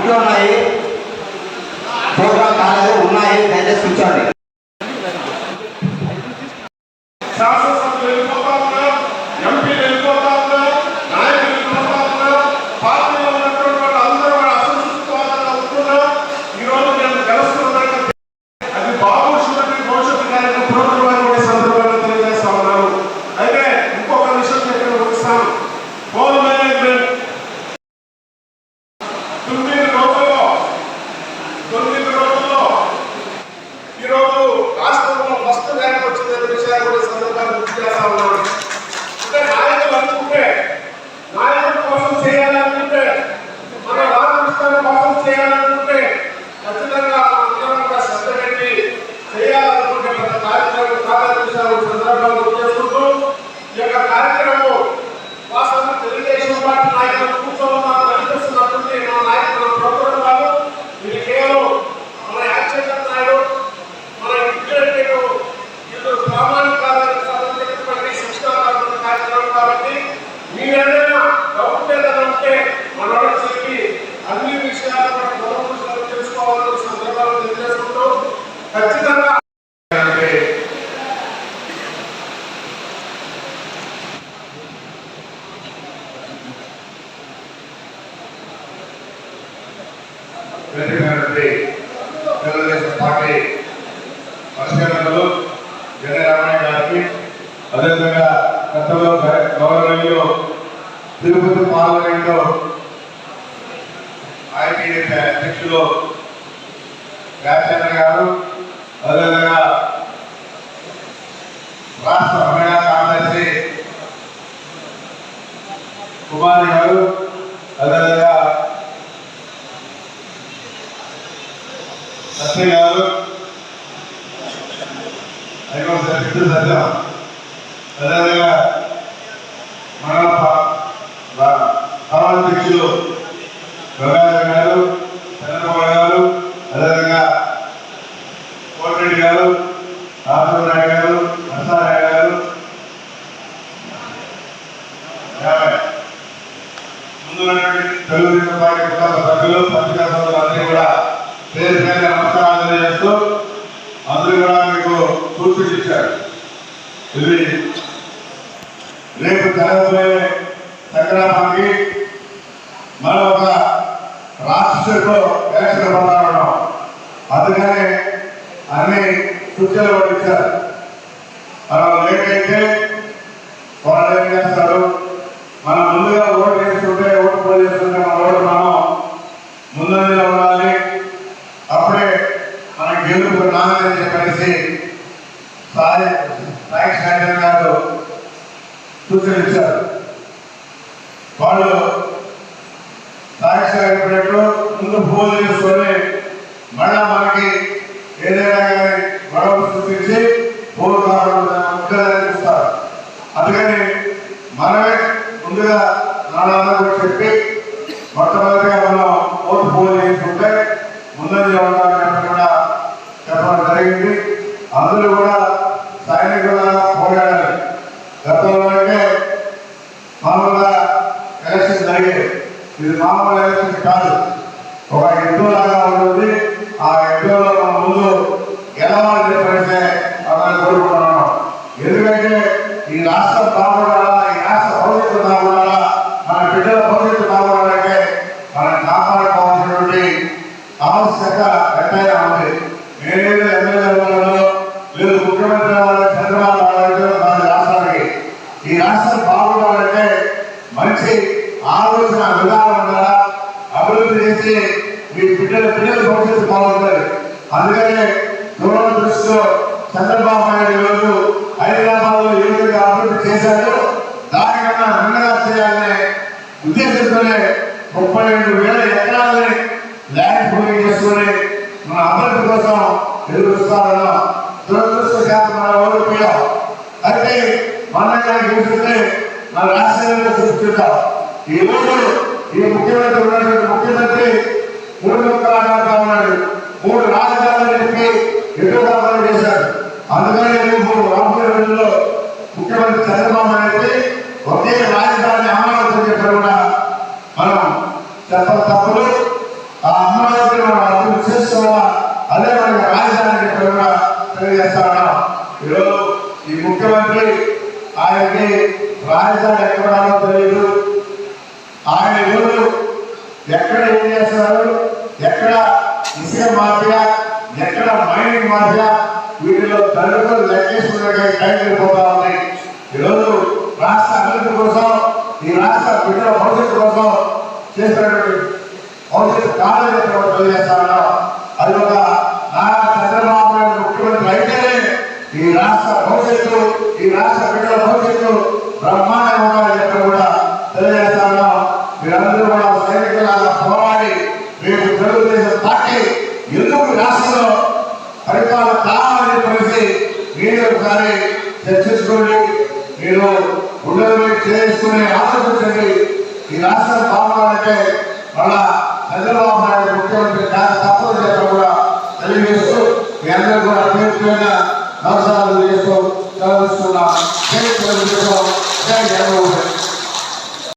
ఇంట్లో ఉన్నాయి, ప్రోగ్రామ్ కాలేదు, ఉన్నాయి, దయచేసి కూర్చోండి. శాసనసభ్యులు వెళ్ళిపోతా ఉన్నారు, ఎంపీలు వెళ్ళిపోతా ఉన్నారు, నాయకులు వెళ్ళిపోతా ఉన్నారు, పార్టీలో ఉన్నటువంటి వాళ్ళు అందరూ కూడా అసంతృప్తిగా ఉంటున్నారు. ఈరోజు నేను గెలుస్తున్నాను, అది బాబుష్మతి భవిష్యత్తు కార్యక్రమం ప్రభుత్వాన్ని కూడా సందర్భంగా తెలియజేస్తా ఉన్నారు. అయితే ఇంకొక విషయం చెప్పి ముగిస్తాను. పోల్ మేనేజ్మెంట్ 9 రోజుల్లో ఈరోజు రాష్ట్రంలో ఫస్ట్ ర్యాంక్ వచ్చిందనే విషయాన్ని కూడా సందర్భంగా గుర్తు చేస్తా ఉన్నాను. అంటే నాయకులు అనుకుంటే, నాయకుల కోసం చేయాలనుకుంటే, మన రామకృష్ణ కోసం చేయాలనుకుంటే ఖచ్చితంగా అందరం కూడా శ్రద్ధ పెట్టి చేయాలనుకుంటే మన కార్యక్రమం విషయాలు సందర్భంగా గుర్తు చేసుకుంటూ ఈ యొక్క కార్యక్రమం వాస్తవంగా తెలుగుదేశం పార్టీ నాయకులు కూర్చోవాలని అనిపిస్తున్నటువంటి మన నాయకులు ప్రోగ్రాం కాదు. ఇది కేవలం మన యాక్షన్ నాయుడు, మన ఇంటర్నెట్ ఇది ప్రామాణికాలకు సంబంధించినటువంటి శిక్షణ కార్యక్రమం కాబట్టి మీరేదైనా డౌట్ ఏదైనా ఉంటే మనోడు చెప్పి అన్ని విషయాలు మన గౌరవం తెలుసుకోవాలని సందర్భాలు తెలియజేసుకుంటూ ఖచ్చితంగా తెలుగుదేశం పార్టీ పరిశీలనలు జనరామయ్య గారికి, అదేవిధంగా గతంలో గౌరవనీయులు తిరుపతి పార్లమెంట్లో ఐటీడీపీ అధ్యక్షులు వ్యాచంద్ర గారు, అదేవిధంగా రాష్ట్ర మహిళా కార్యదర్శి కుమారి గారు, అదేవిధంగా సత్య గారు, అదేవిధంగా మన సభాధ్యక్షులు గంగాధర్ గారు, చంద్రబాబు గారు, అదేవిధంగా కోటిరెడ్డి గారు, రాజనాయ్ గారు, నరసారాయ్ గారు, ముందున్నటువంటి తెలుగుదేశం పార్టీ కుటుంబ సభ్యులు, పత్రికా సభ్యులు అందరూ కూడా పేరు పేరు నమస్కారాలు తెలియజేస్తూ అందరూ కూడా మీకు సూచన ఇచ్చారు. ఇది రేపు జరగబోయే సంగ్రామానికి మనం ఒక రాష్ట్రంలో ఎలక్షన్ పొందాలన్నాం. అందుకనే అన్ని సూచనలు కూడా ఇచ్చారు. మనం లేట్ అయితే వాళ్ళు ఏం చేస్తారు, మనం ముందుగా ఓటు వేసుకుంటే, ఓటు పోల్ చేసుకుంటే మన ఓటు మనం ముందంజలో ఉండాలి, అప్పుడే మన గెలుపు నాదని చెప్పేసి సాయి శాంతి గారు సూచన ఇచ్చారు. వాళ్ళు సాక్షి ముందు పోల్ చేసుకొని మళ్ళా మనకి ఏదైనా కానీ గొడవ సృష్టించి పోల్ కావాలనిస్తారు. అందుకని మనమే ముందుగా నాన్న కూడా చెప్పి మొట్టమొదటిగా మనం ఓటు పోల్ చేసుకుంటే ముందంజలో ఉండాలని కూడా చెప్పడం జరిగింది. అందరూ కూడా సైనికులుగా పోరాడాలి. గతంలో అంటే మామూలుగా ఎలక్షన్ జరిగేది, ఇది మామూలు ఎలక్షన్ కాదు, ఒక యుద్ధంలాగా ఉంటుంది. ఆ యుద్ధంలో మనం ముందు గెలవాలని చెప్పేసి మనం కోరుకుంటున్నాం. ఎందుకంటే ఈ రాష్ట్రం బాగుండాలా, ఈ రాష్ట్ర భవిష్యత్తు బాగుండాలా, మన బిడ్డల భవిష్యత్తు బాగుండాలంటే మనం కాపాడుకోవాల్సినటువంటి ఆవశ్యకత ఎంతైనా ఉంది. నేనేదో ఎమ్మెల్యే వాళ్ళలో లేదు, ముఖ్యమంత్రి వాళ్ళ చంద్రబాబు నాయుడు రాష్ట్రానికి ఈ రాష్ట్రం బాగుండాలంటే మంచి ఆలోచన విధానం ఉండాలా, అభివృద్ధి చేసి మీ పిల్లల భవిష్యత్తు బాగుంటుంది. అందుకనే దూరం దృష్టిలో చంద్రబాబు నాయుడు ఈరోజు హైదరాబాద్ లో ఏ విధంగా అభివృద్ధి చేశారో దానికన్నా నిన్నగా చేయాలనే ఉద్దేశంతోనే 32,000 ఎకరాలని ల్యాండ్ పూలింగ్ చేసుకుని మన అభివృద్ధి కోసం ఎదురుస్తారన్నా. దురదృష్టశాతం మనం ఓడిపోయాం. అయితే మన చూస్తుంటే మన రాష్ట్రంలో చూస్తుంటాం. ఈ రోజు ఈ ముఖ్యమంత్రి ఉన్నటువంటి ముఖ్యమంత్రి 3 ముక్కలాగా ఉన్నాడు, 3 రాజధానులు చెప్పి ఎదురుగా చేశాడు. అందుకని రాబోయే రోజుల్లో ముఖ్యమంత్రి చంద్రబాబు నాయుడు ఒకే రాజధాని అమలు చెప్పడం కూడా మనం చెప్పడం తప్పులు. ఆ ముఖ్యమంత్రి, ఆయనకి రాజధాని ఎక్కడాలో తెలియదు. ఆయన ఈరోజు ఎక్కడ ఏం చేస్తున్నారు, ఎక్కడ ఇసుక మాఫియా, ఎక్కడ మైనింగ్ మాఫియా, వీటిలో తల్లిదండ్రులు లెక్కేసుకునే టైం వెళ్ళిపోతా ఉన్నాయి. ఈరోజు రాష్ట్ర అభివృద్ధి కోసం, ఈ రాష్ట్ర బిడ్డల భవిష్యత్తు కోసం చేసినటువంటి భవిష్యత్తు కార్యక్రమం తెలియజేస్తాను. అది ఒక నారా చంద్రబాబు నాయుడు ముఖ్యమంత్రి అయితేనే ఈ రాష్ట్ర భవిష్యత్తు, ఈ రాష్ట్ర బిడ్డల భవిష్యత్తు బ్రహ్మాండంగా ఉండాలని చెప్పి కూడా తెలియజేస్తాను. మీరందరూ కూడా సైనికులాగా పోరాడి రేపు తెలుగుదేశం పార్టీ ఎందుకు రాష్ట్రంలో పరిపాలన కావాలని చెప్పేసి మీరు ఒకసారి చర్చించుకోండి. మీరు గుండెలు చేసుకుని ఆలోచించండి. ఈ రాష్ట్రం బాగుండాలంటే మళ్ళా చంద్రబాబు నాయుడు ముఖ్యమంత్రి కాదు తప్పదు చెప్పండి.